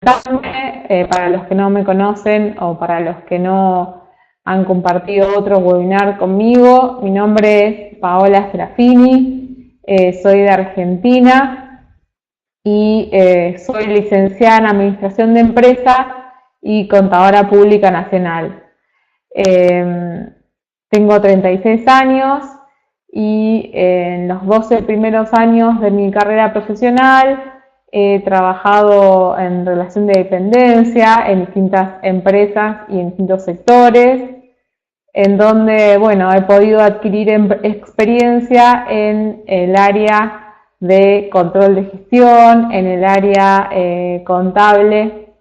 Para los que no me conocen o para los que no han compartido otro webinar conmigo, mi nombre es Paola Serafini, soy de Argentina y soy licenciada en Administración de Empresas y Contadora Pública Nacional. Tengo 36 años y en los 12 primeros años de mi carrera profesional he trabajado en relación de dependencia en distintas empresas y en distintos sectores, en donde, bueno, he podido adquirir experiencia en el área de control de gestión, en el área contable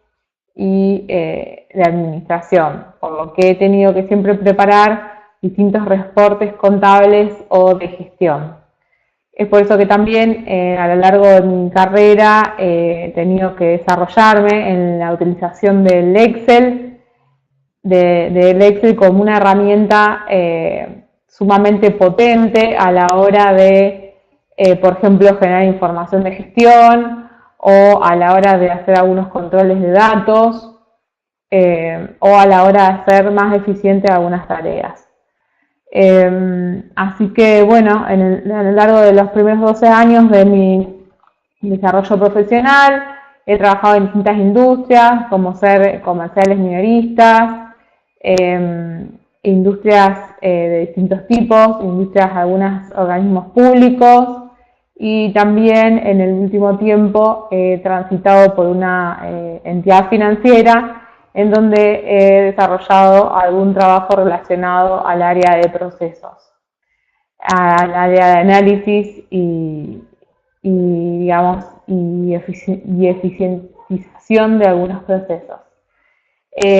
y de administración, por lo que he tenido que siempre preparar distintos reportes contables o de gestión. Es por eso que también a lo largo de mi carrera he tenido que desarrollarme en la utilización del Excel, del Excel como una herramienta sumamente potente a la hora de, por ejemplo, generar información de gestión o a la hora de hacer algunos controles de datos o a la hora de hacer más eficiente algunas tareas. Así que, bueno, a lo largo de los primeros 12 años de mi desarrollo profesional he trabajado en distintas industrias, como ser comerciales minoristas, industrias de distintos tipos, industrias de algunos organismos públicos, y también en el último tiempo he transitado por una entidad financiera en donde he desarrollado algún trabajo relacionado al área de procesos, al área de análisis y eficientización de algunos procesos.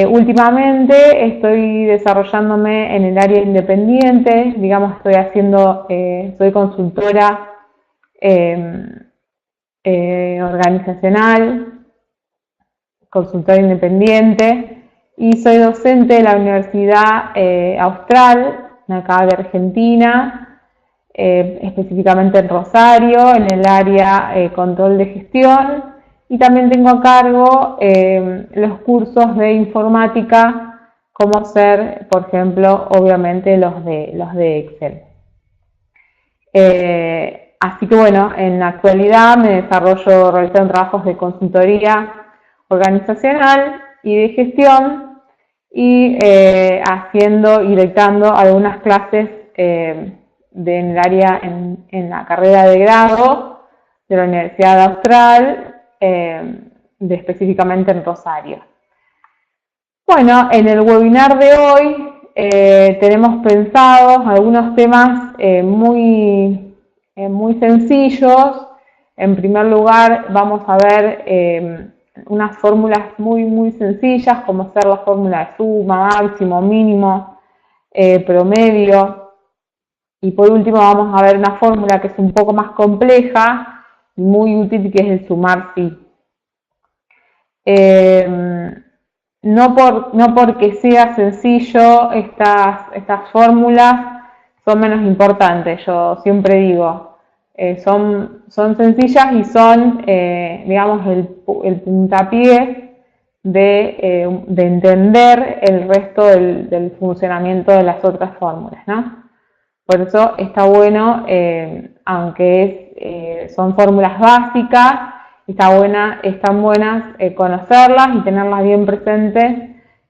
Últimamente estoy desarrollándome en el área independiente, digamos, soy consultora organizacional, consultora independiente, y soy docente de la Universidad Austral, acá de Argentina, específicamente en Rosario, en el área control de gestión, y también tengo a cargo los cursos de informática, como ser, por ejemplo, obviamente los de Excel. Así que bueno, en la actualidad me desarrollo realizando trabajos de consultoría organizacional y de gestión y haciendo y dictando algunas clases en el área, en la carrera de grado de la Universidad Austral, específicamente en Rosario. Bueno, en el webinar de hoy tenemos pensados algunos temas muy sencillos. En primer lugar, vamos a ver unas fórmulas muy sencillas, como ser la fórmula de suma, máximo, mínimo, promedio. Y por último vamos a ver una fórmula que es un poco más compleja y muy útil, que es el sumar sí. No porque sea sencillo, estas fórmulas son menos importantes, yo siempre digo. Son sencillas y son, digamos, el puntapié de entender el resto del funcionamiento de las otras fórmulas, ¿no? Por eso está bueno, aunque son fórmulas básicas, están buenas conocerlas y tenerlas bien presentes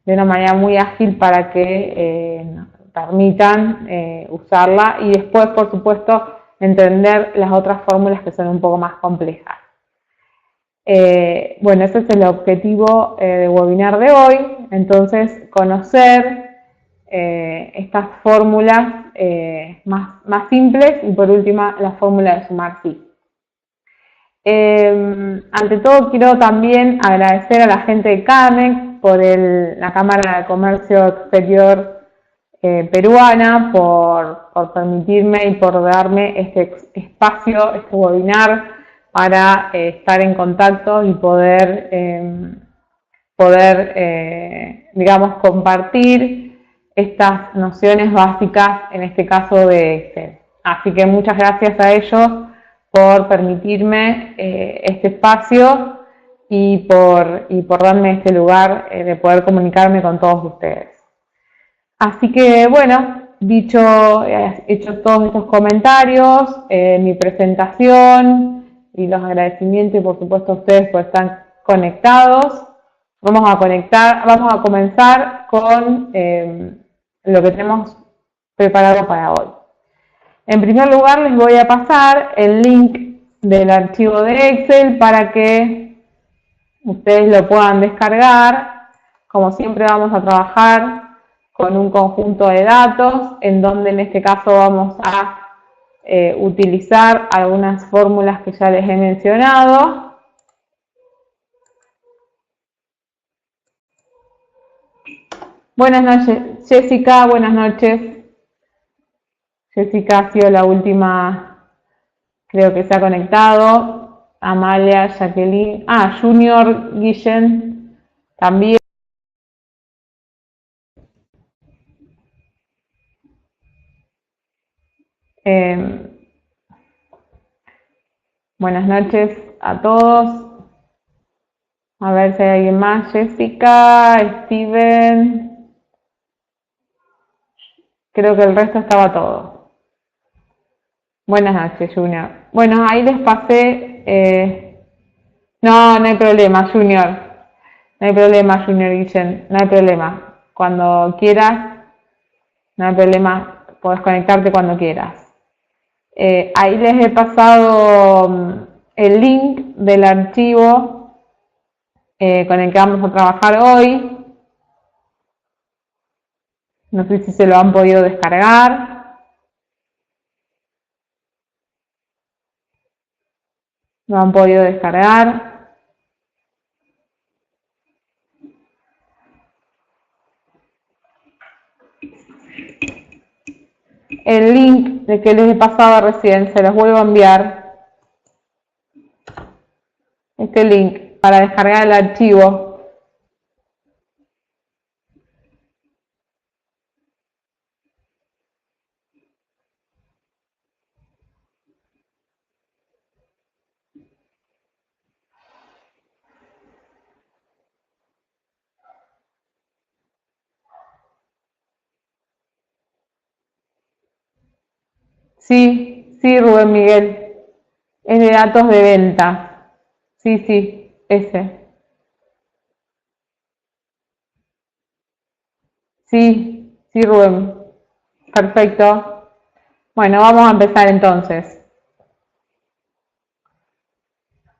de una manera muy ágil para que nos permitan usarla y después, por supuesto, entender las otras fórmulas que son un poco más complejas. Bueno, ese es el objetivo del webinar de hoy. Entonces, conocer estas fórmulas más simples y por último la fórmula de sumar sí. Ante todo, quiero también agradecer a la gente de CAMEX por la Cámara de Comercio Exterior peruana por permitirme y por darme este espacio, este webinar para estar en contacto y poder digamos, compartir estas nociones básicas, en este caso de Excel. Así que muchas gracias a ellos por permitirme este espacio y por darme este lugar de poder comunicarme con todos ustedes. Así que bueno, hecho todos estos comentarios, mi presentación y los agradecimientos y por supuesto a ustedes por estar conectados, vamos a comenzar con lo que tenemos preparado para hoy. En primer lugar les voy a pasar el link del archivo de Excel para que ustedes lo puedan descargar. Como siempre vamos a trabajar con un conjunto de datos en donde en este caso vamos a utilizar algunas fórmulas que ya les he mencionado. Buenas noches, Jessica, buenas noches. Jessica ha sido la última, creo que se ha conectado. Amalia, Jacqueline, Junior, Guillén, también. Buenas noches a todos. A ver si hay alguien más. Jessica, Steven. Creo que el resto estaba todo. Buenas noches, Junior. Bueno, ahí les pasé. No hay problema, Junior. No hay problema, Junior Guillén. No hay problema. Cuando quieras, no hay problema. Podés conectarte cuando quieras. Ahí les he pasado el link del archivo con el que vamos a trabajar hoy. No sé si se lo han podido descargar. Lo han podido descargar. El link de que les he pasado recién, se los vuelvo a enviar. Este link para descargar el archivo. Sí, Rubén Miguel. Es de datos de venta. Sí, ese. Sí, Rubén. Perfecto. Bueno, vamos a empezar entonces.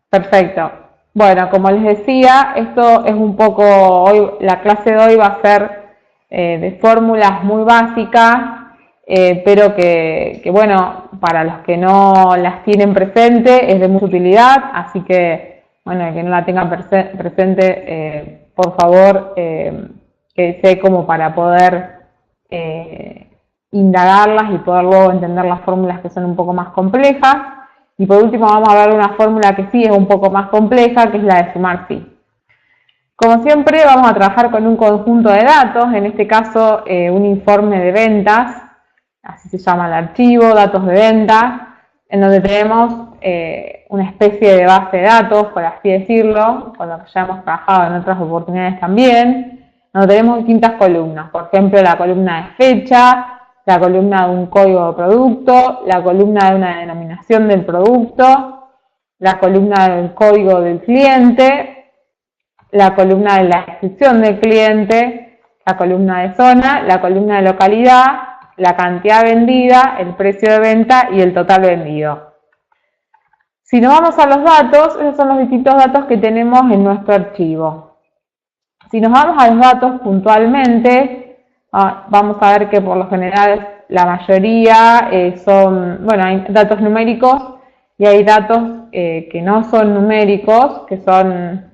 Perfecto. Bueno, como les decía, esto es un poco, hoy la clase de hoy va a ser de fórmulas muy básicas, pero que bueno, para los que no las tienen presente es de mucha utilidad, así que, bueno, el que no la tenga presente, por favor, que sé como para poder indagarlas y poder luego entender las fórmulas que son un poco más complejas. Y por último vamos a ver una fórmula que sí es un poco más compleja, que es la de sumar phi. Como siempre vamos a trabajar con un conjunto de datos, en este caso un informe de ventas, así se llama el archivo, datos de venta, en donde tenemos una especie de base de datos, por así decirlo, con lo que ya hemos trabajado en otras oportunidades también, donde tenemos distintas columnas, por ejemplo la columna de fecha, la columna de un código de producto, la columna de una denominación del producto, la columna del código del cliente, la columna de la descripción del cliente, la columna de zona, la columna de localidad, la cantidad vendida, el precio de venta y el total vendido. Si nos vamos a los datos, esos son los distintos datos que tenemos en nuestro archivo. Si nos vamos a los datos puntualmente, vamos a ver que por lo general la mayoría son, bueno, hay datos numéricos y hay datos que no son numéricos, que son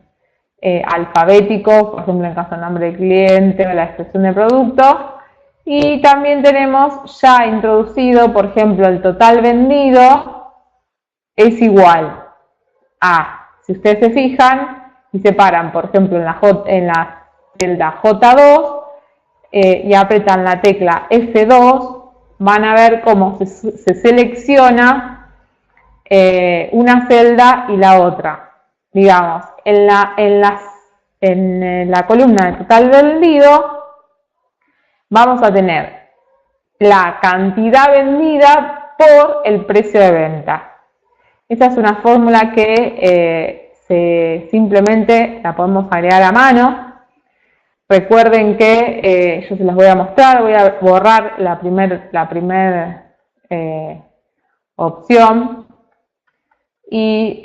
alfabéticos, por ejemplo en el caso del nombre del cliente o la descripción del producto. Y también tenemos ya introducido, por ejemplo, el total vendido es igual a, si ustedes se fijan y separan, por ejemplo, en la celda J2 y apretan la tecla F2, van a ver cómo se selecciona una celda y la otra. digamos, en la columna de total vendido vamos a tener la cantidad vendida por el precio de venta. Esa es una fórmula que simplemente la podemos agregar a mano. Recuerden que yo se las voy a mostrar, voy a borrar la primera opción y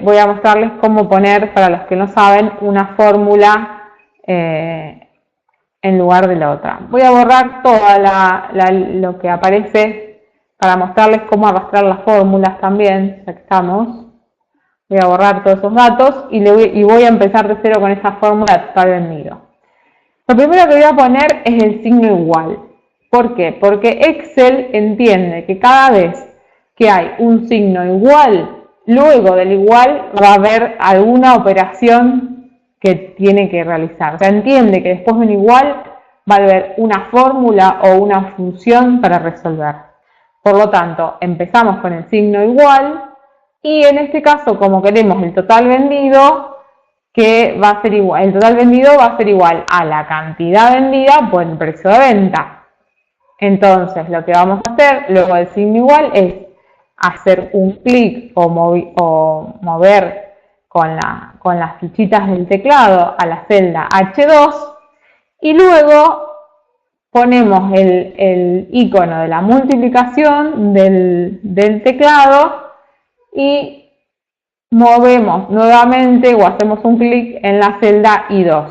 voy a mostrarles cómo poner, para los que no saben, una fórmula en lugar de la otra. Voy a borrar toda lo que aparece para mostrarles cómo arrastrar las fórmulas también, ya que estamos. Voy a borrar todos esos datos y voy a empezar de cero con esa fórmula de total vendido. Lo primero que voy a poner es el signo igual. ¿Por qué? Porque Excel entiende que cada vez que hay un signo igual, luego del igual va a haber alguna operación que tiene que realizar. O sea, entiende que después de un igual va a haber una fórmula o una función para resolver. Por lo tanto, empezamos con el signo igual y en este caso, como queremos el total vendido, que va a ser igual, el total vendido va a ser igual a la cantidad vendida por el precio de venta. Entonces, lo que vamos a hacer luego del signo igual es hacer un clic o mover con las flechitas del teclado a la celda H2 y luego ponemos el icono de la multiplicación del teclado y movemos nuevamente o hacemos un clic en la celda I2.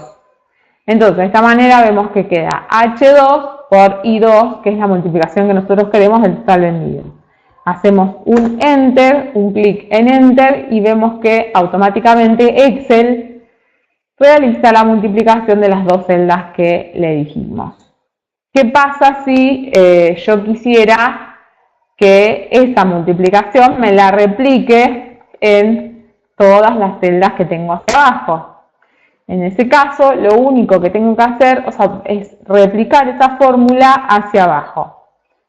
Entonces, de esta manera vemos que queda H2 por I2, que es la multiplicación que nosotros queremos del total vendido. Hacemos un Enter, un clic en Enter y vemos que automáticamente Excel realiza la multiplicación de las dos celdas que le dijimos. ¿Qué pasa si yo quisiera que esa multiplicación me la replique en todas las celdas que tengo hacia abajo? En ese caso, lo único que tengo que hacer, es replicar esa fórmula hacia abajo.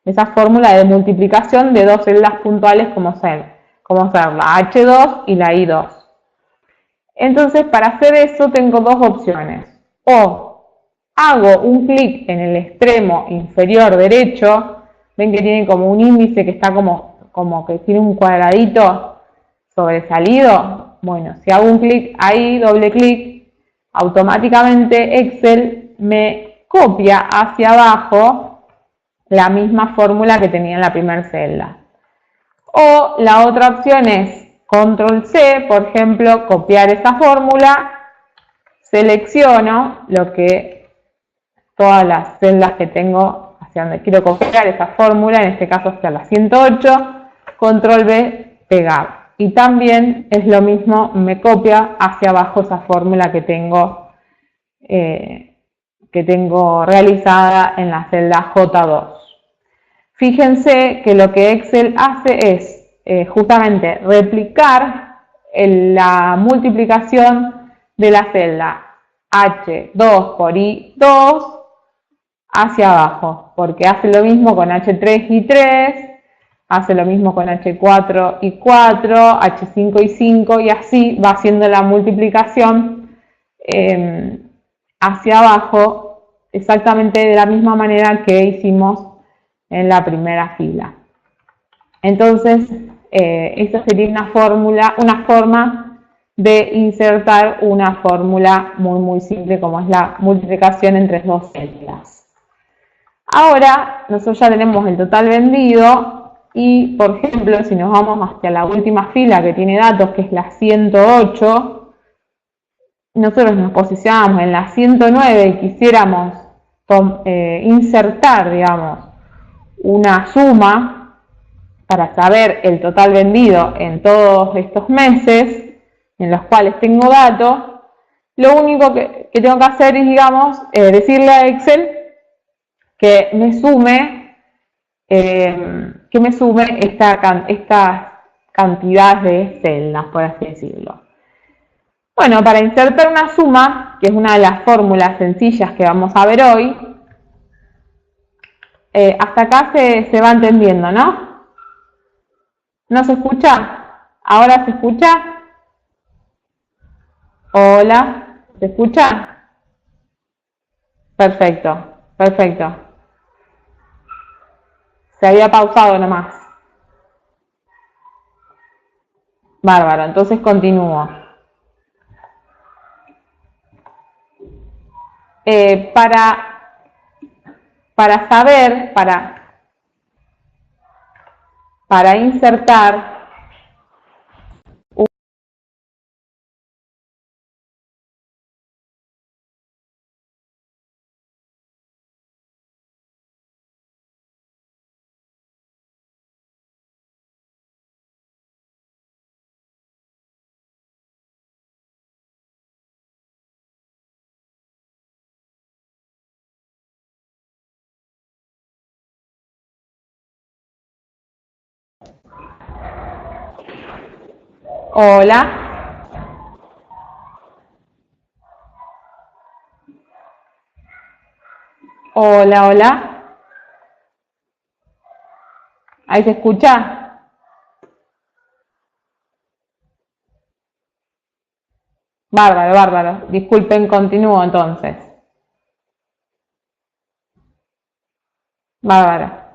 Esa fórmula de multiplicación de dos celdas puntuales como ser la H2 y la I2. Entonces, para hacer eso tengo dos opciones. O hago un clic en el extremo inferior derecho, ven que tiene como un índice que está como que tiene un cuadradito sobresalido. Bueno, si hago un clic ahí, doble clic, automáticamente Excel me copia hacia abajo la misma fórmula que tenía en la primera celda. O la otra opción es Control C, por ejemplo, copiar esa fórmula, selecciono todas las celdas que tengo hacia donde quiero copiar esa fórmula, en este caso hacia la 108, Control V, pegar. Y también es lo mismo, me copia hacia abajo esa fórmula que tengo realizada en la celda J2. Fíjense que lo que Excel hace es justamente replicar la multiplicación de la celda H2 por I2 hacia abajo, porque hace lo mismo con H3 y 3, hace lo mismo con H4 y 4, H5 y 5 y así va haciendo la multiplicación hacia abajo exactamente de la misma manera que hicimos en la primera fila. Entonces, esta sería una forma de insertar una fórmula muy simple como es la multiplicación entre dos celdas. Ahora, nosotros ya tenemos el total vendido y, por ejemplo, si nos vamos hacia la última fila que tiene datos, que es la 108, nosotros nos posicionamos en la 109 y quisiéramos insertar, digamos, una suma para saber el total vendido en todos estos meses en los cuales tengo datos, lo único que tengo que hacer es, digamos, decirle a Excel que me sume esta cantidad de celdas, por así decirlo. Bueno, para insertar una suma, que es una de las fórmulas sencillas que vamos a ver hoy, hasta acá se va entendiendo, ¿no? ¿No se escucha? ¿Ahora se escucha? Hola, ¿se escucha? Perfecto, perfecto. Se había pausado nomás. Bárbaro, entonces continúo. Eh, para, para saber, para insertar hola, hola, hola. ¿Ahí se escucha? Bárbaro, bárbaro. Disculpen, continúo entonces. Bárbaro.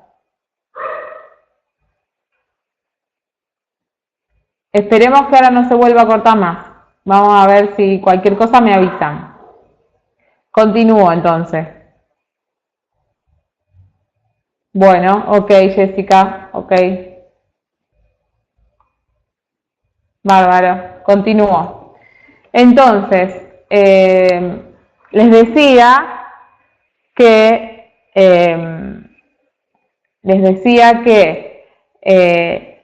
Esperemos que ahora no se vuelva a cortar más. Vamos a ver si cualquier cosa me avisan. Continúo entonces. Bueno, ok, Jessica, ok. Bárbaro, continúo. Entonces, les decía que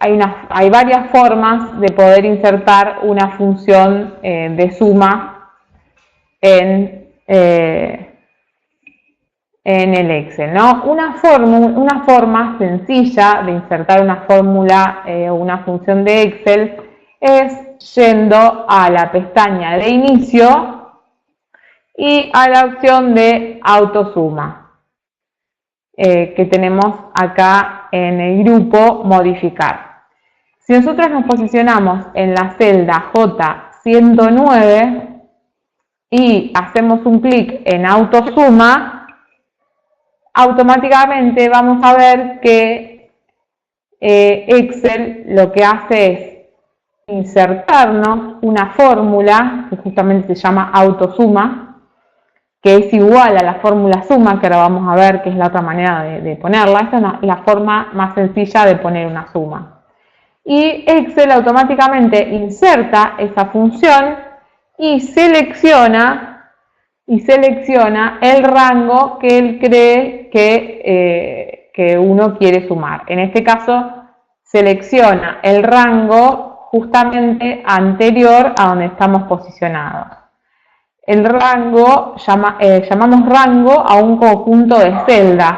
hay varias formas de poder insertar una función de suma en el Excel, ¿no? Una forma sencilla de insertar una fórmula o una función de Excel es yendo a la pestaña de inicio y a la opción de autosuma que tenemos acá en el grupo modificar. Si nosotros nos posicionamos en la celda J109 y hacemos un clic en autosuma, automáticamente vamos a ver que Excel lo que hace es insertarnos una fórmula que justamente se llama autosuma, que es igual a la fórmula suma, que ahora vamos a ver que es la otra manera de ponerla. Esta es la forma más sencilla de poner una suma. Y Excel automáticamente inserta esa función y selecciona el rango que él cree que uno quiere sumar. En este caso, selecciona el rango justamente anterior a donde estamos posicionados. El rango, llamamos rango a un conjunto de celdas,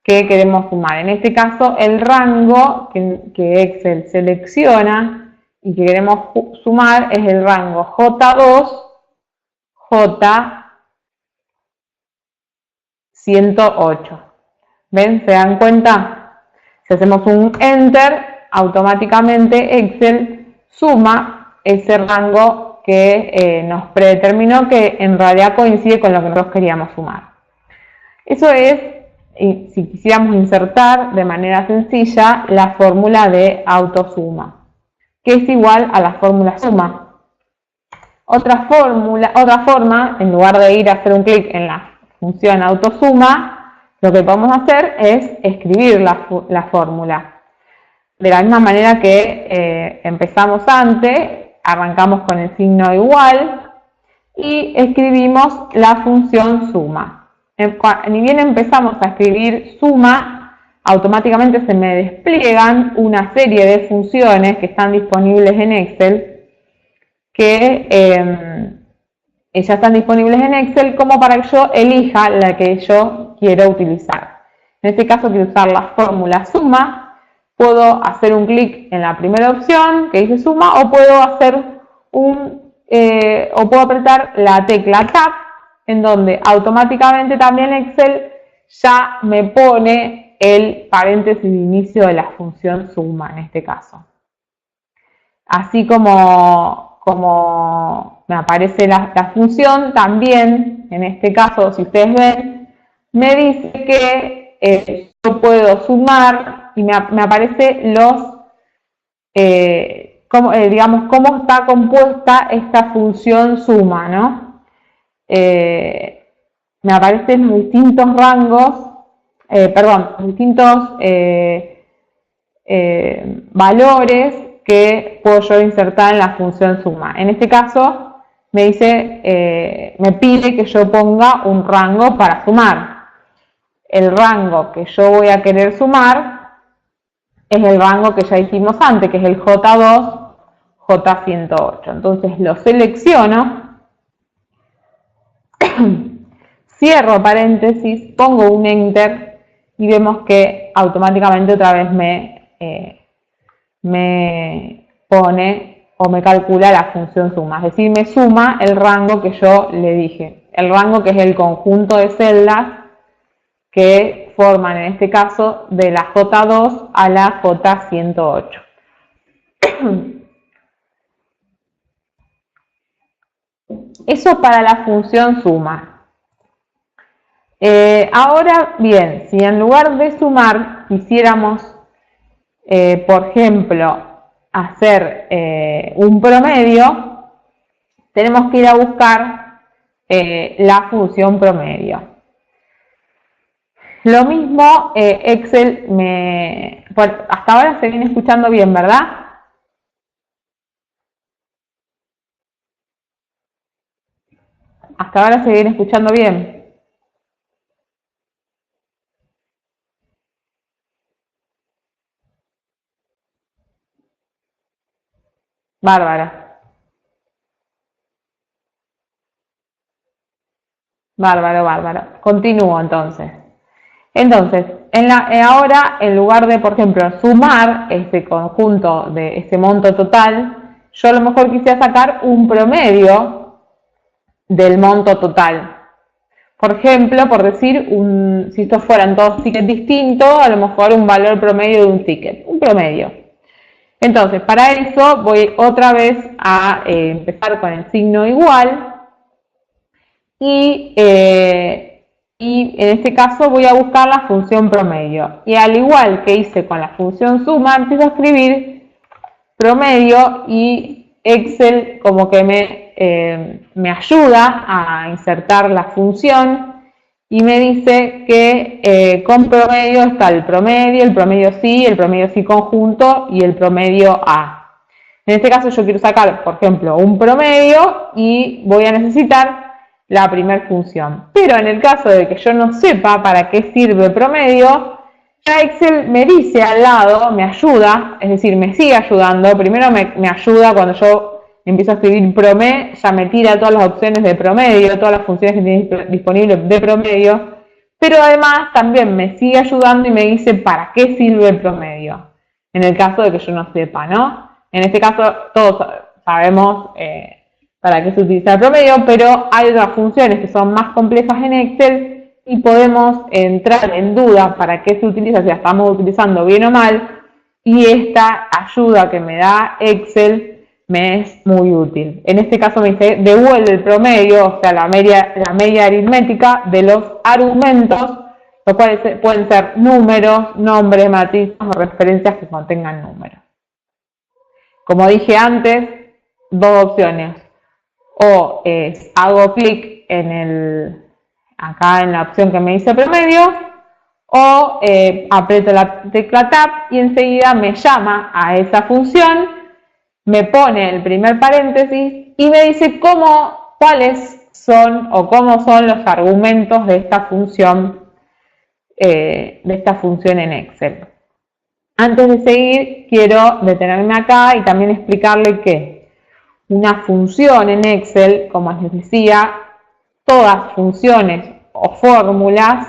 que queremos sumar. En este caso, el rango que Excel selecciona y que queremos sumar es el rango J2, J108. ¿Ven? ¿Se dan cuenta? Si hacemos un Enter, automáticamente Excel suma ese rango que nos predeterminó, que en realidad coincide con lo que nosotros queríamos sumar. Eso es, si quisiéramos insertar de manera sencilla la fórmula de autosuma, que es igual a la fórmula suma. Otra forma, en lugar de ir a hacer un clic en la función autosuma, lo que podemos hacer es escribir la fórmula. De la misma manera que empezamos antes, arrancamos con el signo igual y escribimos la función suma. Ni bien empezamos a escribir suma, automáticamente se me despliegan una serie de funciones que están disponibles en Excel, que ya están disponibles en Excel como para que yo elija la que yo quiero utilizar. En este caso quiero usar la fórmula suma. Puedo hacer un clic en la primera opción que dice suma, o puedo apretar la tecla Tab, en donde automáticamente también Excel ya me pone el paréntesis de inicio de la función suma en este caso. así como me aparece la función, también, en este caso, si ustedes ven, me dice que yo puedo sumar y me aparece digamos, cómo está compuesta esta función suma, ¿no? Me aparecen los distintos rangos, los distintos valores que puedo yo insertar en la función suma. En este caso me pide que yo ponga un rango para sumar. El rango que yo voy a querer sumar es el rango que ya hicimos antes, que es el J2, J108. Entonces lo selecciono, cierro paréntesis, pongo un Enter y vemos que automáticamente otra vez me pone o me calcula la función suma, es decir, me suma el rango que yo le dije, el rango que es el conjunto de celdas que forman en este caso de la J2 a la J108. Eso para la función suma. Ahora bien, si en lugar de sumar quisiéramos, por ejemplo, hacer un promedio, tenemos que ir a buscar la función promedio. Lo mismo, Excel hasta ahora se viene escuchando bien, ¿verdad? Hasta ahora se viene escuchando bien. Bárbaro. Bárbaro, bárbaro. Continúo entonces. Entonces, ahora en lugar de, por ejemplo, sumar este conjunto de ese monto total, yo a lo mejor quisiera sacar un promedio del monto total. Por ejemplo, por decir, si estos fueran todos tickets distintos, a lo mejor un valor promedio de un ticket, un promedio. Entonces, para eso voy otra vez a empezar con el signo igual y en este caso voy a buscar la función promedio. Y al igual que hice con la función suma, empiezo a escribir promedio y Excel como que me ayuda a insertar la función y me dice que con promedio está el promedio sí conjunto y el promedio A. En este caso yo quiero sacar, por ejemplo, un promedio y voy a necesitar la primera función. Pero en el caso de que yo no sepa para qué sirve promedio, ya Excel me dice al lado, me ayuda, es decir, me sigue ayudando. Primero me ayuda cuando yo empiezo a escribir promedio, ya me tira todas las opciones de promedio, todas las funciones que tiene disponibles de promedio, pero además también me sigue ayudando y me dice para qué sirve el promedio, en el caso de que yo no sepa, ¿no? En este caso todos sabemos para qué se utiliza el promedio, pero hay otras funciones que son más complejas en Excel y podemos entrar en duda para qué se utiliza, si la estamos utilizando bien o mal, y esta ayuda que me da Excel me es muy útil. En este caso me dice, devuelve el promedio, o sea, la media aritmética de los argumentos, los cuales pueden ser números, nombres, matizos o referencias que contengan números. Como dije antes, dos opciones. O hago clic acá en la opción que me dice promedio, o aprieto la tecla Tab y enseguida me llama a esa función, me pone el primer paréntesis y me dice cuáles son o cómo son los argumentos de esta función en Excel. Antes de seguir, quiero detenerme acá y también explicarle que una función en Excel, como les decía, todas funciones o fórmulas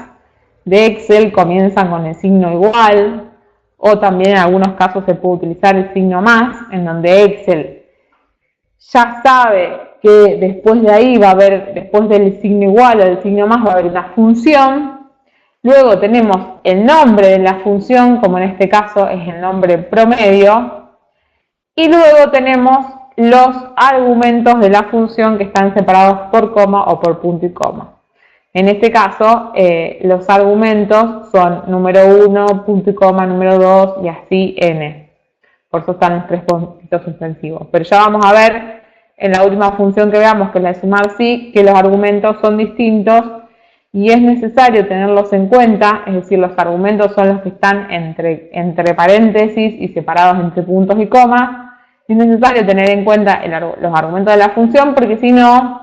de Excel comienzan con el signo igual, o también en algunos casos se puede utilizar el signo más, en donde Excel ya sabe que después de ahí después del signo igual o del signo más va a haber una función. Luego tenemos el nombre de la función, como en este caso es el nombre promedio, Y luego tenemos los argumentos de la función que están separados por coma o por punto y coma. En este caso, los argumentos son número 1, punto y coma, número 2 y así n. Por eso están los 3 puntitos suspensivos. Pero ya vamos a ver en la última función que veamos, que es la de sumar sí, que los argumentos son distintos y es necesario tenerlos en cuenta, es decir, los argumentos son los que están entre paréntesis y separados entre puntos y comas. Es necesario tener en cuenta los argumentos de la función porque si no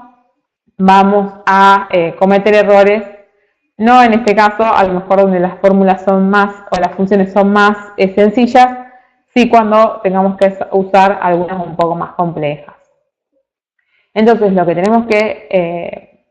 vamos a cometer errores, no en este caso, a lo mejor donde las fórmulas son más o las funciones son más sencillas, sí cuando tengamos que usar algunas un poco más complejas. Entonces lo que tenemos que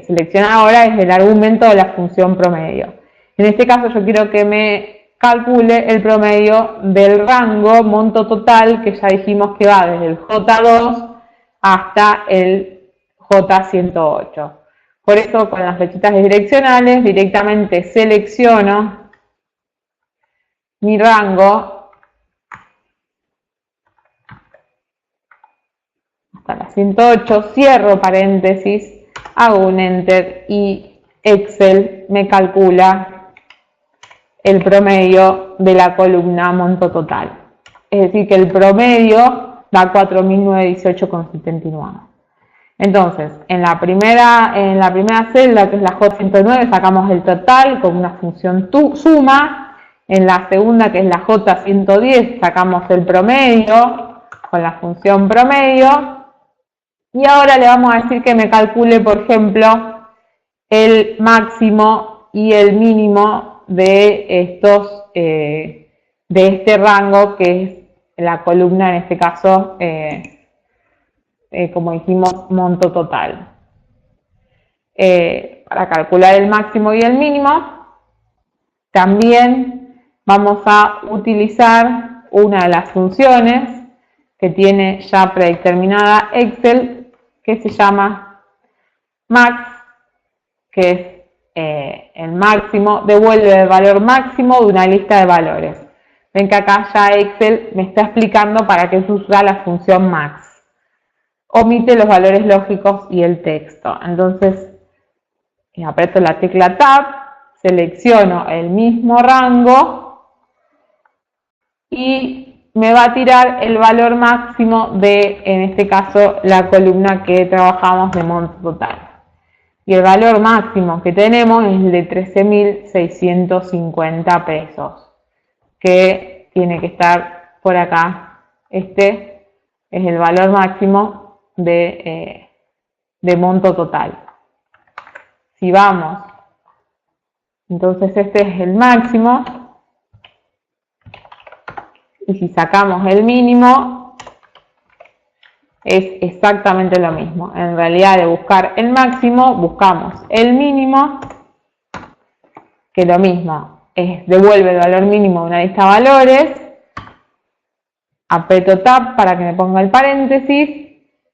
seleccionar ahora es el argumento de la función promedio. En este caso yo quiero que me calcule el promedio del rango monto total que ya dijimos que va desde el J2 hasta el J108. Por eso con las flechitas direccionales directamente selecciono mi rango hasta la 108, cierro paréntesis, hago un enter y Excel me calcula el promedio de la columna monto total. Es decir, que el promedio da 4.918,79. Entonces, en la primera celda, que es la J109, sacamos el total con una función suma. En la segunda, que es la J110, sacamos el promedio con la función promedio. Y ahora le vamos a decir que me calcule, por ejemplo, el máximo y el mínimo de este rango, que es la columna, en este caso, como dijimos, monto total. Para calcular el máximo y el mínimo, también vamos a utilizar una de las funciones que tiene ya predeterminada Excel, que se llama max, que es el máximo, devuelve el valor máximo de una lista de valores. Ven que acá ya Excel me está explicando para qué se usa la función max. Omite los valores lógicos y el texto. Entonces, aprieto la tecla Tab, selecciono el mismo rango y me va a tirar el valor máximo de, en este caso, la columna que trabajamos de monto total. Y el valor máximo que tenemos es el de 13.650 pesos, que tiene que estar por acá. Este es el valor máximo de monto total. Si vamos, entonces este es el máximo, y si sacamos el mínimo, es exactamente lo mismo. En realidad, de buscar el máximo, buscamos el mínimo, que lo mismo es devuelve el valor mínimo de una lista de valores, aprieto Tab para que me ponga el paréntesis,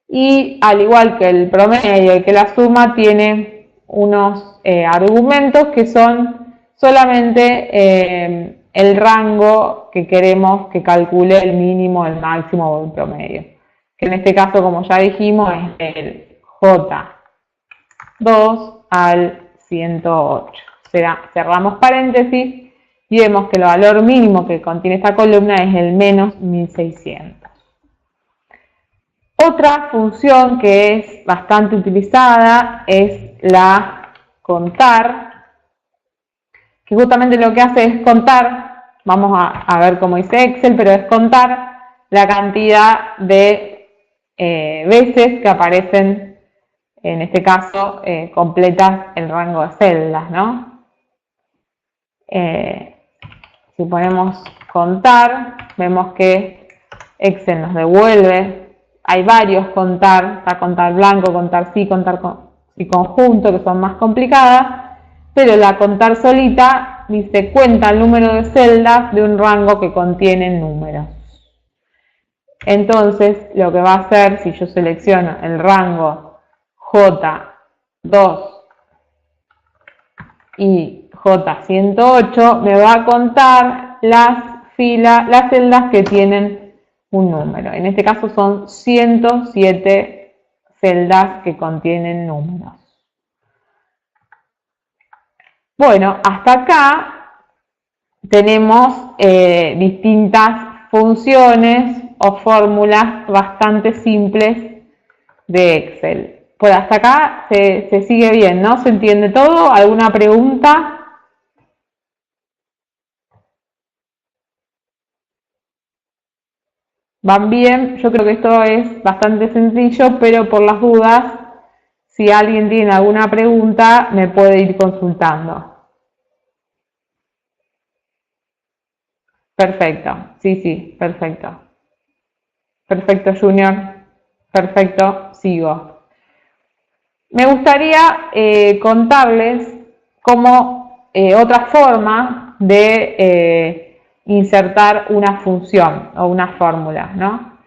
y al igual que el promedio y que la suma, tiene unos argumentos que son solamente el rango que queremos que calcule el mínimo, el máximo o el promedio. Que en este caso, como ya dijimos, es el J2 al 108. Cerramos paréntesis y vemos que el valor mínimo que contiene esta columna es el menos 1600. Otra función que es bastante utilizada es la contar, que justamente lo que hace es contar, vamos a ver cómo dice Excel, pero es contar la cantidad de veces que aparecen, en este caso, completas el rango de celdas, ¿no? Si ponemos contar, vemos que Excel nos devuelve, hay varios contar, está contar blanco, contar sí, contar sí conjunto, que son más complicadas, pero la contar solita dice cuenta el número de celdas de un rango que contiene números. Entonces, lo que va a hacer, si yo selecciono el rango J2 y J108, me va a contar las celdas que tienen un número. En este caso son 107 celdas que contienen números. Bueno, hasta acá tenemos distintas funciones o fórmulas bastante simples de Excel. Pues hasta acá se sigue bien, ¿no? ¿Se entiende todo? ¿Alguna pregunta? ¿Van bien? Yo creo que esto es bastante sencillo, pero por las dudas, si alguien tiene alguna pregunta, me puede ir consultando. Perfecto, sí, perfecto. Perfecto, Junior. Perfecto, sigo. Me gustaría contarles cómo otra forma de insertar una función o una fórmula, ¿no?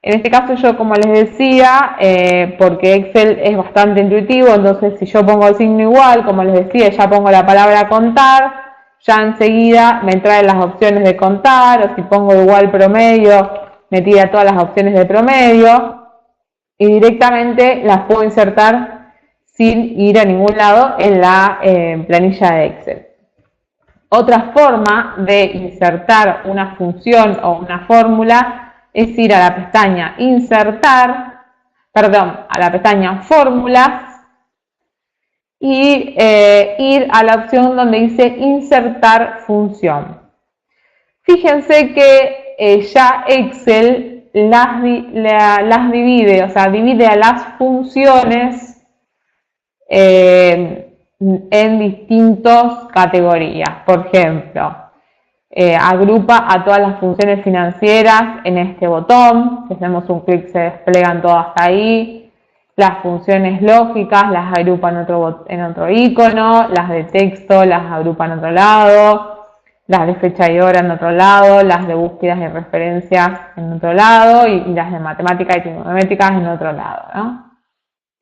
En este caso yo, como les decía, porque Excel es bastante intuitivo, entonces si yo pongo el signo igual, como les decía, ya pongo la palabra contar, ya enseguida me trae las opciones de contar, o si pongo igual promedio, me tira todas las opciones de promedio, y directamente las puedo insertar sin ir a ningún lado en la planilla de Excel. Otra forma de insertar una función o una fórmula es ir a la pestaña a la pestaña Fórmulas y ir a la opción donde dice Insertar función. Fíjense que ya Excel las divide, o sea, divide a las funciones en distintas categorías. Por ejemplo, agrupa a todas las funciones financieras en este botón. Si hacemos un clic se desplegan todas ahí. Las funciones lógicas las agrupa en otro icono. Las de texto las agrupa en otro lado. Las de fecha y hora en otro lado. Las de búsquedas y referencias en otro lado. Y las de matemáticas y trigonométricas en otro lado, ¿no?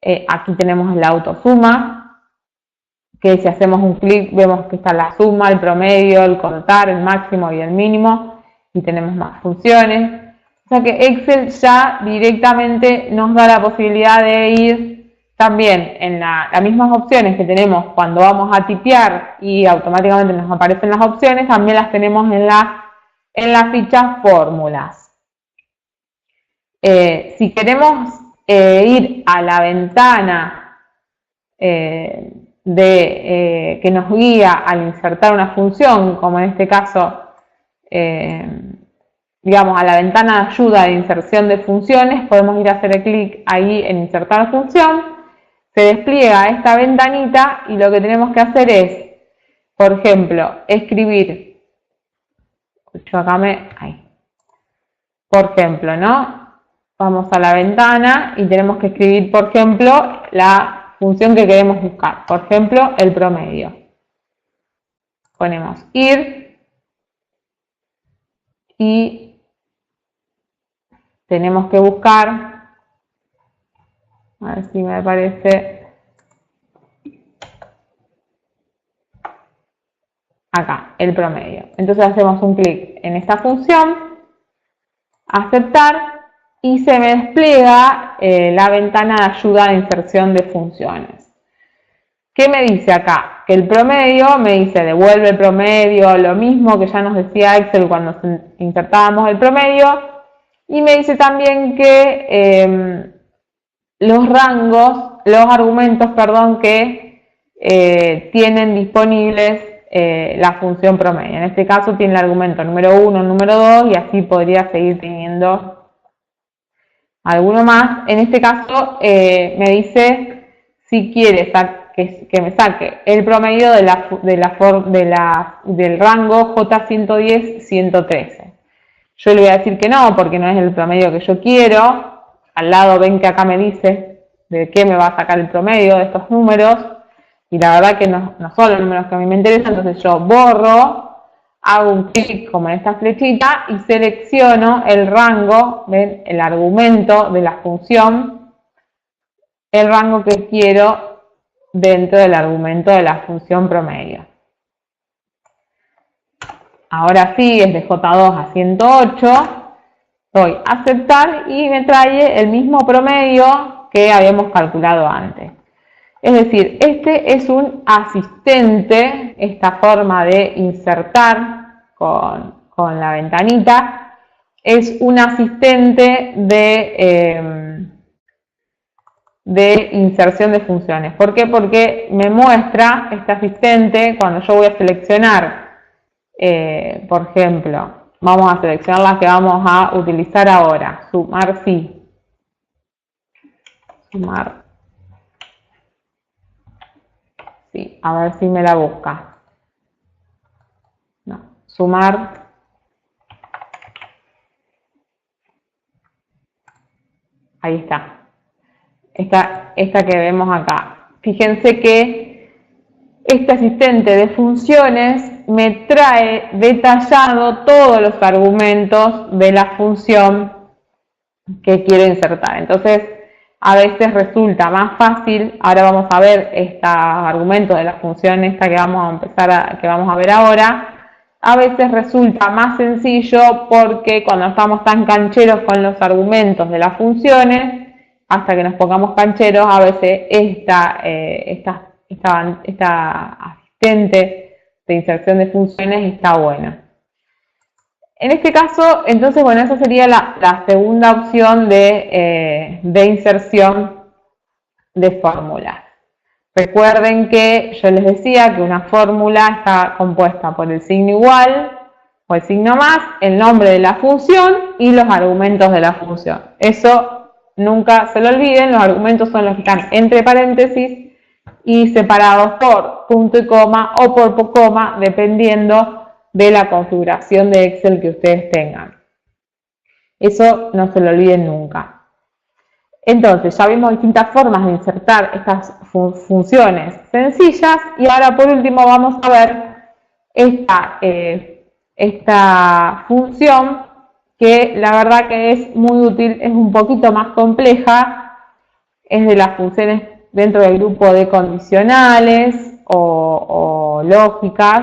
Aquí tenemos la autosuma, que si hacemos un clic vemos que está la suma, el promedio, el contar, el máximo y el mínimo, y tenemos más funciones. O sea que Excel ya directamente nos da la posibilidad de ir también en las mismas opciones que tenemos cuando vamos a tipear y automáticamente nos aparecen las opciones, también las tenemos en la ficha fórmulas. Si queremos ir a la ventana que nos guía al insertar una función, como en este caso, digamos, a la ventana de ayuda de inserción de funciones, podemos ir a hacer clic ahí en insertar función, se despliega esta ventanita y lo que tenemos que hacer es, por ejemplo, escribir, por ejemplo, ¿no? Vamos a la ventana y tenemos que escribir, por ejemplo, la función que queremos buscar. Por ejemplo, el promedio. Ponemos ir y tenemos que buscar, a ver si me aparece acá, el promedio. Entonces hacemos un clic en esta función, aceptar, y se me despliega la ventana de ayuda de inserción de funciones. ¿Qué me dice acá? Que el promedio me dice devuelve el promedio, lo mismo que ya nos decía Excel cuando insertábamos el promedio, y me dice también que los argumentos, que tienen disponibles la función promedio. En este caso tiene el argumento número 1, número 2 y así podría seguir teniendo alguno más. En este caso me dice si quiere que me saque el promedio del rango J110-113. Yo le voy a decir que no, porque no es el promedio que yo quiero. Al lado ven que acá me dice de qué me va a sacar el promedio de estos números. Y la verdad que no son los números que a mí me interesan, entonces yo borro, hago un clic como en esta flechita y selecciono el rango, ¿ven? El argumento de la función, el rango que quiero dentro del argumento de la función promedio. Ahora sí, es de J2 a 108 Doy aceptar y me trae el mismo promedio que habíamos calculado antes. Es decir, este es un asistente, esta forma de insertar con la ventanita, es un asistente de inserción de funciones. ¿Por qué? Porque me muestra este asistente cuando yo voy a seleccionar, por ejemplo, vamos a seleccionar las que vamos a utilizar ahora. Sumar sí. Sumar. Sí, a ver si me la busca. No. Sumar. Ahí está. Esta que vemos acá. Fíjense que este asistente de funciones me trae detallado todos los argumentos de la función que quiero insertar. Entonces, a veces resulta más fácil, ahora vamos a ver estos argumentos de la función esta que vamos a ver ahora, a veces resulta más sencillo porque cuando estamos tan cancheros con los argumentos de las funciones, hasta que nos pongamos cancheros, a veces esta asistente de inserción de funciones está buena. En este caso, entonces, bueno, esa sería la segunda opción de inserción de fórmulas. Recuerden que yo les decía que una fórmula está compuesta por el signo igual o el signo más, el nombre de la función y los argumentos de la función. Eso nunca se lo olviden, los argumentos son los que están entre paréntesis y separados por punto y coma o por coma, dependiendo de la configuración de Excel que ustedes tengan. Eso no se lo olviden nunca. Entonces, ya vimos distintas formas de insertar estas funciones sencillas y ahora por último vamos a ver esta función que la verdad que es muy útil, es un poquito más compleja, es de las funciones dentro del grupo de condicionales o lógicas,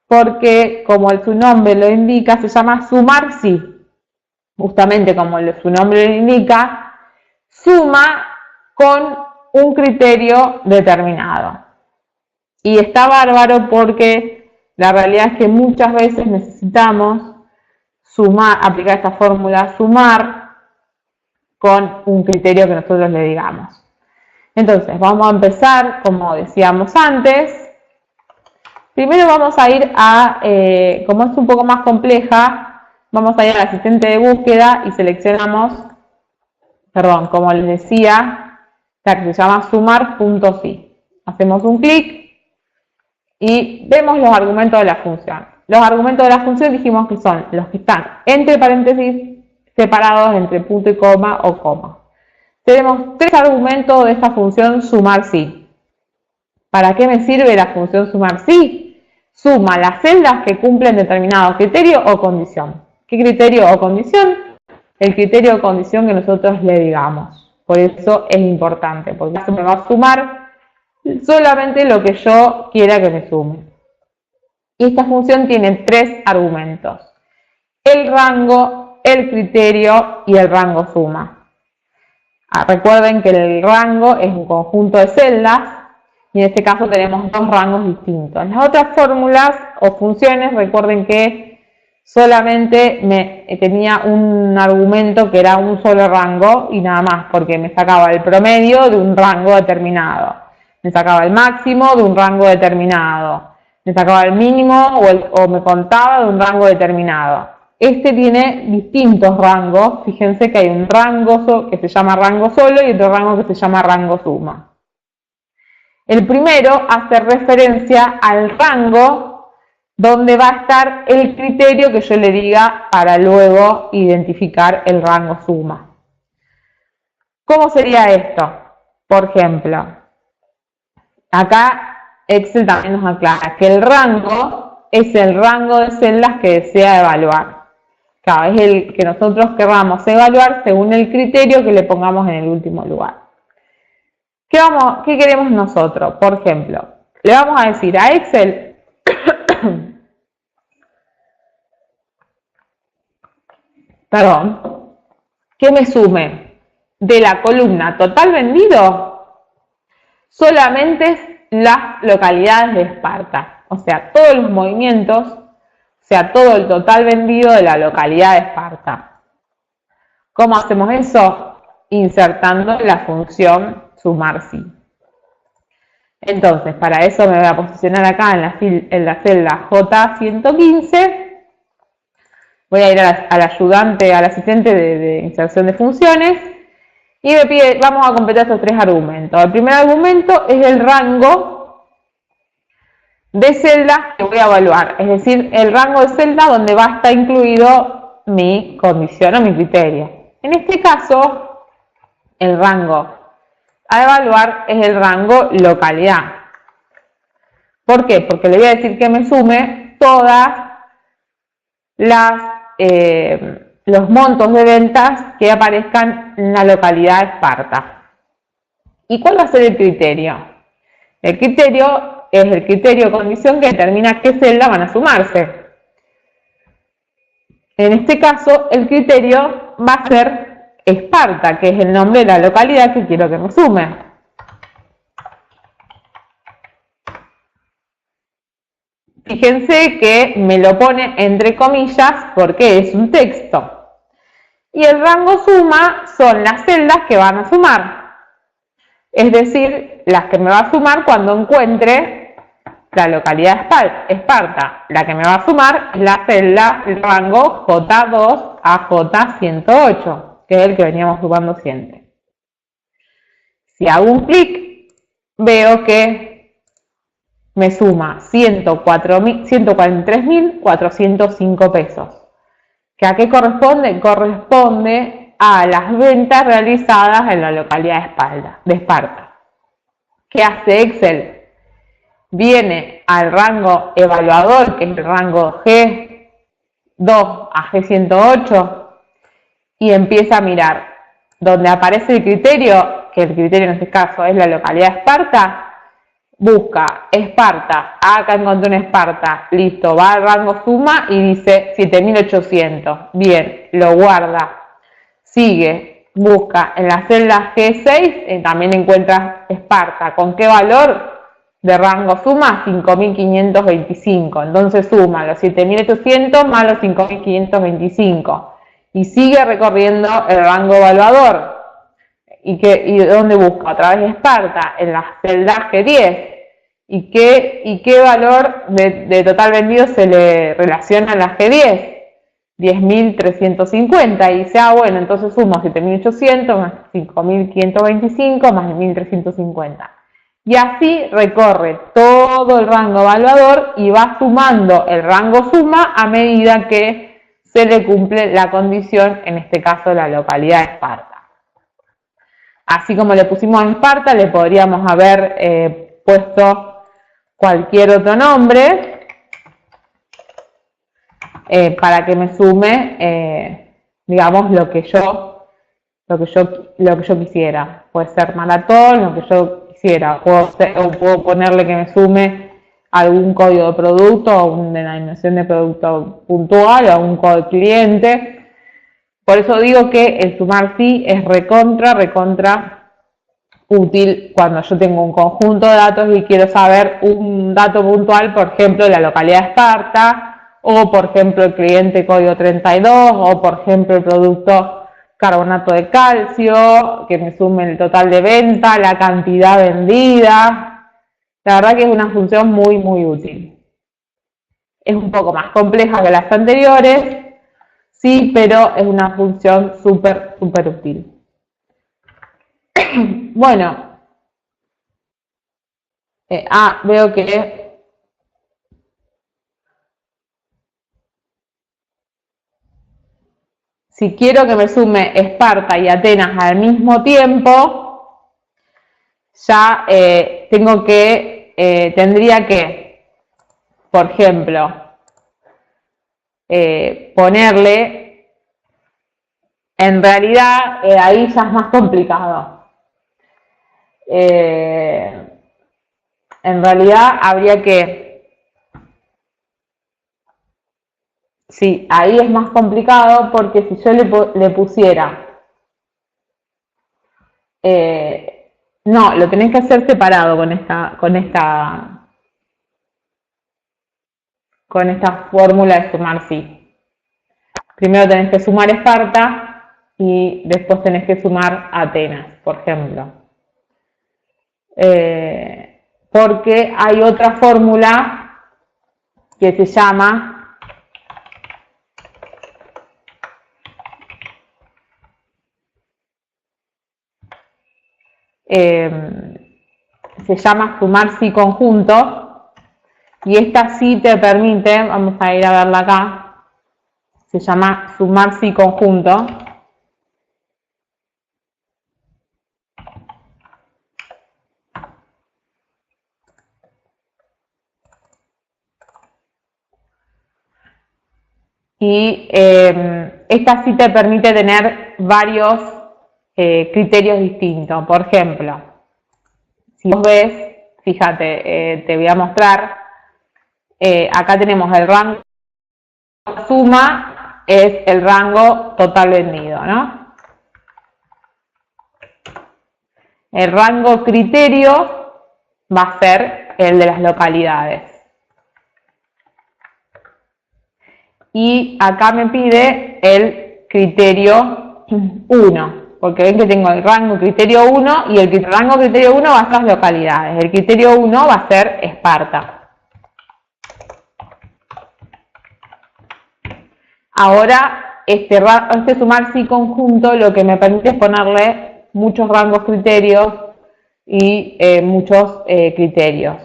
porque como su nombre lo indica, se llama sumar sí. Justamente como su nombre lo indica, suma con un criterio determinado. Y está bárbaro porque la realidad es que muchas veces necesitamos aplicar esta fórmula, sumar con un criterio que nosotros le digamos. Entonces, vamos a empezar, como decíamos antes. Primero vamos a ir como es un poco más compleja, vamos a ir al asistente de búsqueda y seleccionamos, como les decía, la que se llama sumar.sí. Hacemos un clic y vemos los argumentos de la función. Los argumentos de la función dijimos que son los que están entre paréntesis, separados entre punto y coma o coma. Tenemos tres argumentos de esta función sumar sí. ¿Para qué me sirve la función sumar sí? Suma las celdas que cumplen determinado criterio o condición. ¿Qué criterio o condición? El criterio o condición que nosotros le digamos. Por eso es importante, porque eso me va a sumar solamente lo que yo quiera que me sume. Y esta función tiene tres argumentos: el rango, el criterio y el rango suma. Recuerden que el rango es un conjunto de celdas y en este caso tenemos dos rangos distintos. Las otras fórmulas o funciones, recuerden que solamente tenía un argumento que era un solo rango y nada más, porque me sacaba el promedio de un rango determinado, me sacaba el máximo de un rango determinado, me sacaba el mínimo o me contaba de un rango determinado. Este tiene distintos rangos. Fíjense que hay un rango que se llama rango solo y otro rango que se llama rango suma. El primero hace referencia al rango donde va a estar el criterio que yo le diga para luego identificar el rango suma. ¿Cómo sería esto? Por ejemplo, acá Excel también nos aclara que el rango es el rango de celdas que desea evaluar. Claro, es el que nosotros queramos evaluar según el criterio que le pongamos en el último lugar. ¿Qué queremos nosotros? Por ejemplo, le vamos a decir a Excel perdón, que me sume de la columna total vendido solamente las localidades de Esparta, o sea, todos los movimientos, o sea, todo el total vendido de la localidad de Esparta. ¿Cómo hacemos eso? Insertando la función sumar sí. Entonces, para eso me voy a posicionar acá en la celda J115. Voy a ir al ayudante, al asistente de inserción de funciones y me pide, vamos a completar estos tres argumentos. El primer argumento es el rango de celda que voy a evaluar, es decir, el rango de celda donde va a estar incluido mi condición o mi criterio. En este caso, el rango a evaluar es el rango localidad. ¿Por qué? Porque le voy a decir que me sume todas los montos de ventas que aparezcan en la localidad de Esparta. ¿Y cuál va a ser el criterio? El criterio es el criterio de condición que determina qué celda van a sumarse. En este caso, el criterio va a ser Esparta, que es el nombre de la localidad que quiero que me sume. Fíjense que me lo pone entre comillas porque es un texto. Y el rango suma son las celdas que van a sumar. Es decir, las que me va a sumar cuando encuentre la localidad de Esparta. La que me va a sumar es la celda, el rango J2 a J108, que es el que veníamos sumando siempre. Si hago un clic, veo que me suma 143.405 pesos. ¿Que a qué corresponde? Corresponde a las ventas realizadas en la localidad de Esparta. ¿Qué hace Excel? Viene al rango evaluador, que es el rango G2 a G108, y empieza a mirar donde aparece el criterio, que el criterio en este caso es la localidad de Esparta. Busca Esparta, acá encontré un Esparta, listo, va al rango suma y dice 7.800, bien, lo guarda, sigue, busca en la celda G6, también encuentra Esparta, ¿con qué valor de rango suma? 5.525, entonces suma los 7.800 más los 5.525 y sigue recorriendo el rango evaluador. ¿Y dónde busca? A través de Esparta, en la celda G10. ¿Y qué valor de total vendido se le relaciona a la G10? 10.350. Y dice, bueno, entonces sumo 7.800 más 5.525 más 1.350. Y así recorre todo el rango evaluador y va sumando el rango suma a medida que se le cumple la condición, en este caso la localidad de Esparta. Así como le pusimos a Esparta, le podríamos haber puesto cualquier otro nombre para que me sume, digamos, lo que yo quisiera. Puede ser maratón, lo que yo quisiera. Puedo ponerle que me sume algún código de producto o una denominación de producto puntual o algún código de cliente. Por eso digo que el sumar sí es recontra útil cuando yo tengo un conjunto de datos y quiero saber un dato puntual, por ejemplo, la localidad de Esparta, o por ejemplo el cliente código 32, o por ejemplo el producto carbonato de calcio, que me sume el total de venta, la cantidad vendida. La verdad que es una función muy útil. Es un poco más compleja que las anteriores, sí, pero es una función súper útil. Bueno, veo que si quiero que me sume Esparta y Atenas al mismo tiempo, ya tendría que, por ejemplo, ponerle, en realidad ahí ya es más complicado. En realidad habría que Sí, ahí es más complicado porque si yo le pusiera, no, lo tenés que hacer separado con esta fórmula de sumar sí. Primero tenés que sumar Esparta y después tenés que sumar Atenas, por ejemplo. Porque hay otra fórmula que se llama sumar sí conjunto, y esta sí te permite, vamos a ir a verla acá, se llama sumar sí conjunto. Y esta sí te permite tener varios criterios distintos. Por ejemplo, si vos ves, fíjate, te voy a mostrar, acá tenemos el rango suma, es el rango total vendido, ¿no? El rango criterio va a ser el de las localidades. Y acá me pide el criterio 1, porque ven que tengo el rango criterio 1 y el rango criterio 1 va a ser las localidades. El criterio 1 va a ser Esparta. Ahora, este sumar sí conjunto lo que me permite es ponerle muchos rangos criterios y muchos criterios,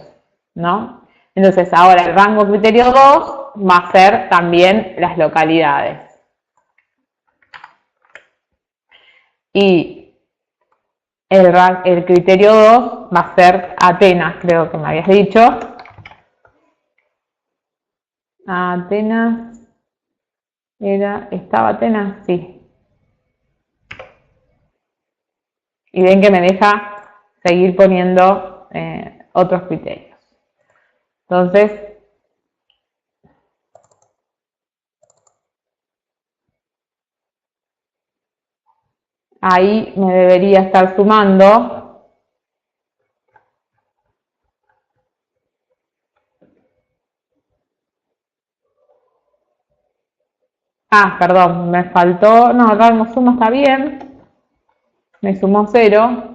¿no? Entonces, ahora el rango criterio 2 va a ser también las localidades. Y el criterio 2 va a ser Atenas, creo que me habías dicho. Atenas, ¿estaba Atenas? Sí. Y ven que me deja seguir poniendo otros criterios. Entonces, ahí me debería estar sumando. Perdón, me faltó, no, el rango suma está bien, me sumó 0.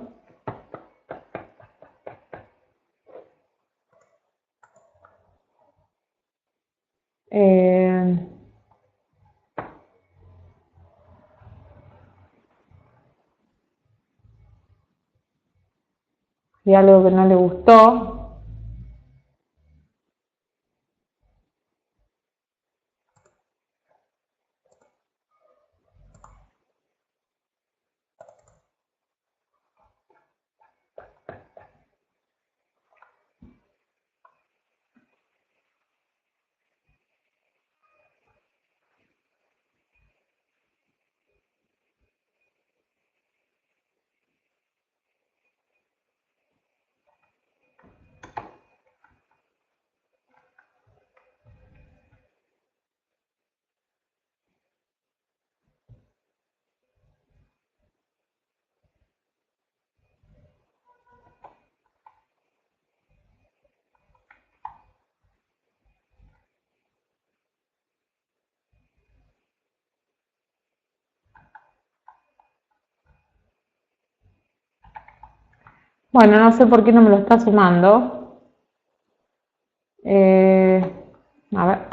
Y algo que no le gustó. Bueno, no sé por qué no me lo está sumando. A ver.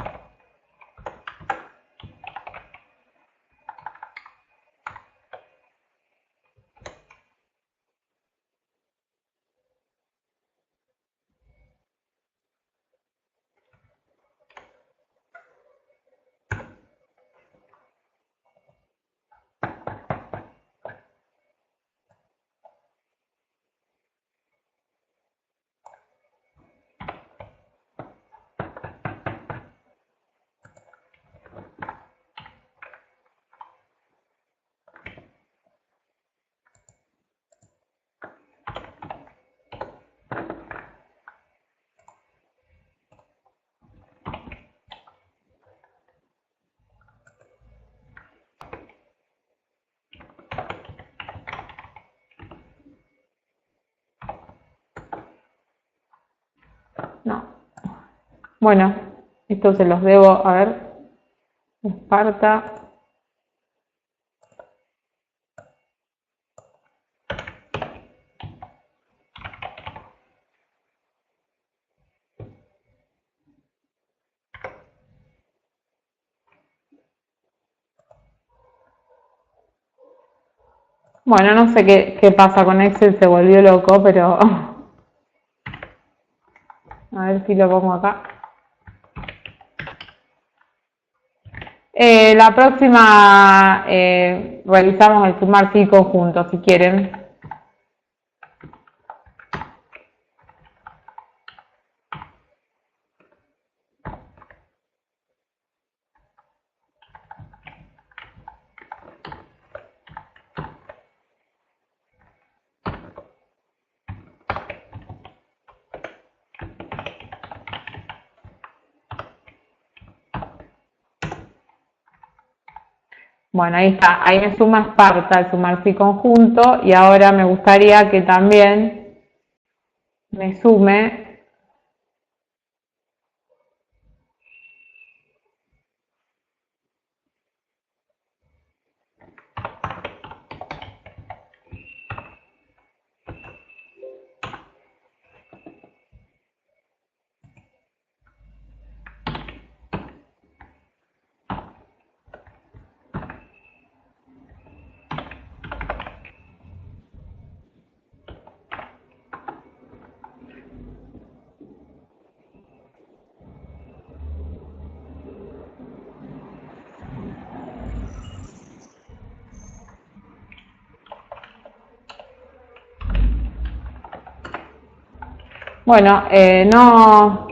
No. Bueno, esto se los debo, a ver, Esparta. Bueno, no sé qué pasa con Excel, se volvió loco, pero a ver si lo pongo acá. La próxima realizamos el sumar sí conjunto, si quieren. Bueno, ahí está, ahí me suma Esparta, el sumar sí conjunto, y ahora me gustaría que también me sume bueno, no,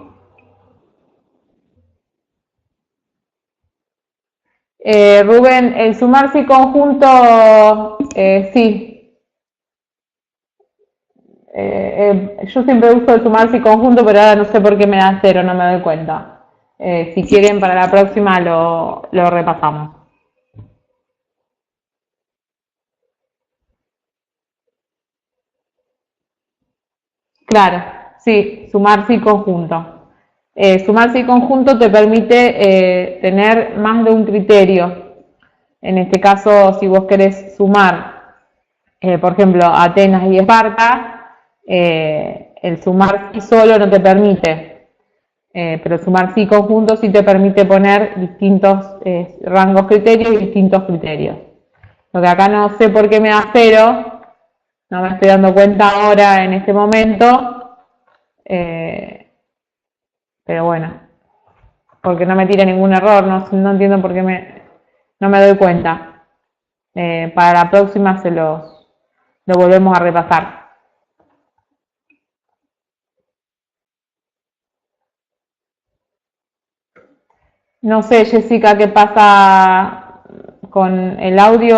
Rubén, el sumar sí conjunto, sí, yo siempre uso el sumar sí conjunto, pero ahora no sé por qué me da cero, no me doy cuenta. Si quieren, para la próxima lo repasamos. Claro, sí, sumar sí conjunto. Sumar sí conjunto te permite tener más de un criterio. En este caso, si vos querés sumar, por ejemplo, Atenas y Esparta, el sumar sí solo no te permite, pero sumar sí conjunto sí te permite poner distintos rangos criterios y distintos criterios. Lo que acá no sé por qué me da cero, no me estoy dando cuenta ahora en este momento, pero bueno, porque no me tira ningún error, no entiendo por qué no me doy cuenta. Para la próxima lo volvemos a repasar. No sé, Jessica, qué pasa con el audio,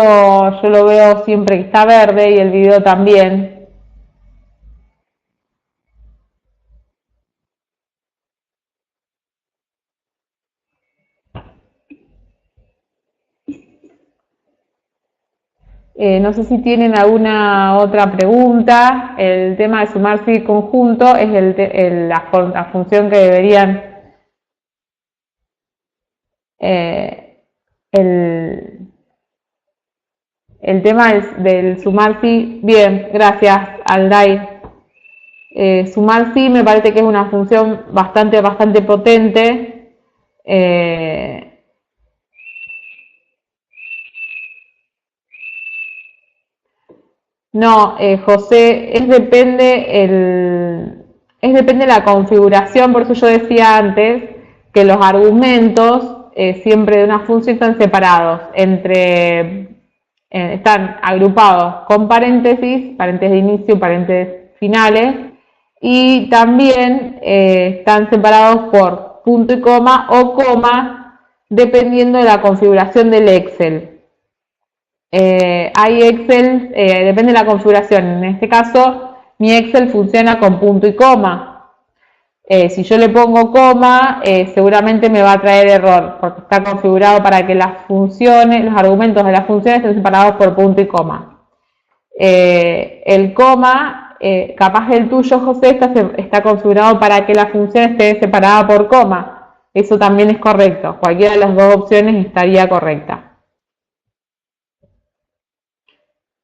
yo lo veo siempre que está verde y el video también. No sé si tienen alguna otra pregunta. El tema de sumar sí conjunto es la función que deberían el, el tema del sumar sí. Bien, gracias, Alday. Sumar sí me parece que es una función bastante potente. No, José, depende de la configuración, por eso yo decía antes que los argumentos siempre de una función están separados, están agrupados con paréntesis, paréntesis de inicio, paréntesis finales, y también están separados por punto y coma o coma, dependiendo de la configuración del Excel. Hay Excel, depende de la configuración. En este caso, mi Excel funciona con punto y coma. Si yo le pongo coma, seguramente me va a traer error, porque está configurado para que las funciones, los argumentos de las funciones estén separados por punto y coma. El coma capaz el tuyo, José, está configurado para que la función esté separada por coma. Eso también es correcto. Cualquiera de las dos opciones estaría correcta.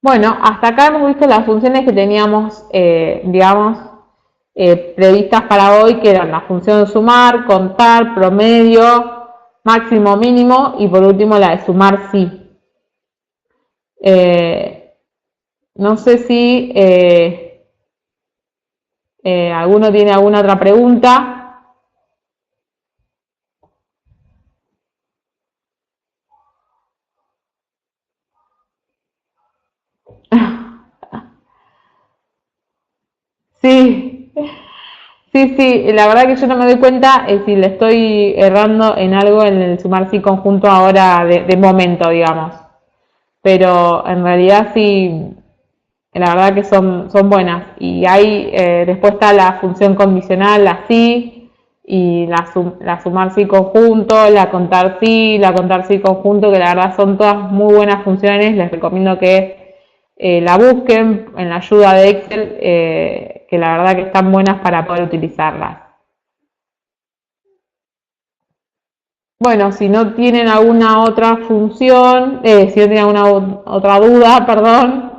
Bueno, hasta acá hemos visto las funciones que teníamos, digamos, previstas para hoy, que eran la función de sumar, contar, promedio, máximo, mínimo y por último la de sumar sí. No sé si alguno tiene alguna otra pregunta. Sí, sí, la verdad que yo no me doy cuenta si le estoy errando en algo en el sumar sí conjunto ahora de momento, digamos. Pero en realidad sí, la verdad que son buenas. Y hay, después está la función condicional, la sí, y la sumar sí conjunto, la contar sí conjunto, que la verdad son todas muy buenas funciones. Les recomiendo que la busquen en la ayuda de Excel, que la verdad que están buenas para poder utilizarlas. Bueno, si no tienen alguna otra función, si no tienen alguna otra duda, perdón,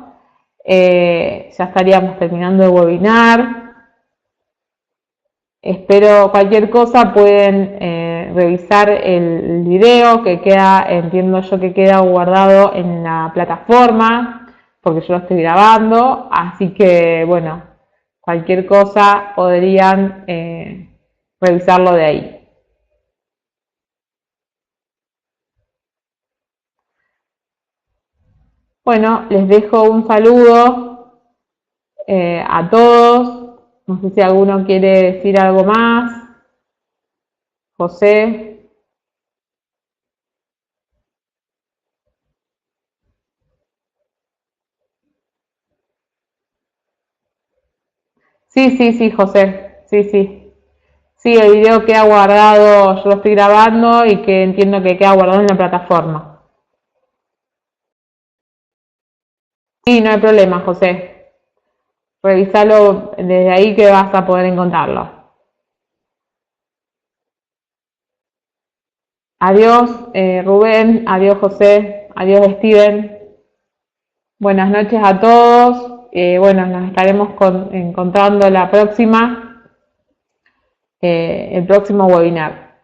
ya estaríamos terminando el webinar. Espero cualquier cosa pueden revisar el video que queda, entiendo yo que queda guardado en la plataforma, porque yo lo estoy grabando, así que bueno, cualquier cosa podrían revisarlo de ahí. Bueno, les dejo un saludo a todos. No sé si alguno quiere decir algo más. José. Sí, José. Sí. Sí, el video queda guardado, yo lo estoy grabando y que entiendo que queda guardado en la plataforma. Sí, no hay problema, José. Revisalo desde ahí que vas a poder encontrarlo. Adiós, Rubén. Adiós, José. Adiós, Steven. Buenas noches a todos. Bueno, nos estaremos encontrando la próxima, el próximo webinar.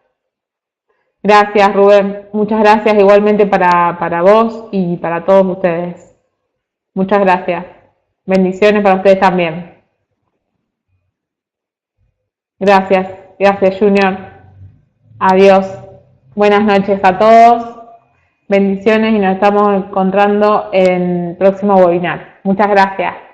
Gracias, Rubén. Muchas gracias igualmente para vos y para todos ustedes. Muchas gracias. Bendiciones para ustedes también. Gracias Junior. Adiós. Buenas noches a todos. Bendiciones y nos estamos encontrando en el próximo webinar. Muchas gracias.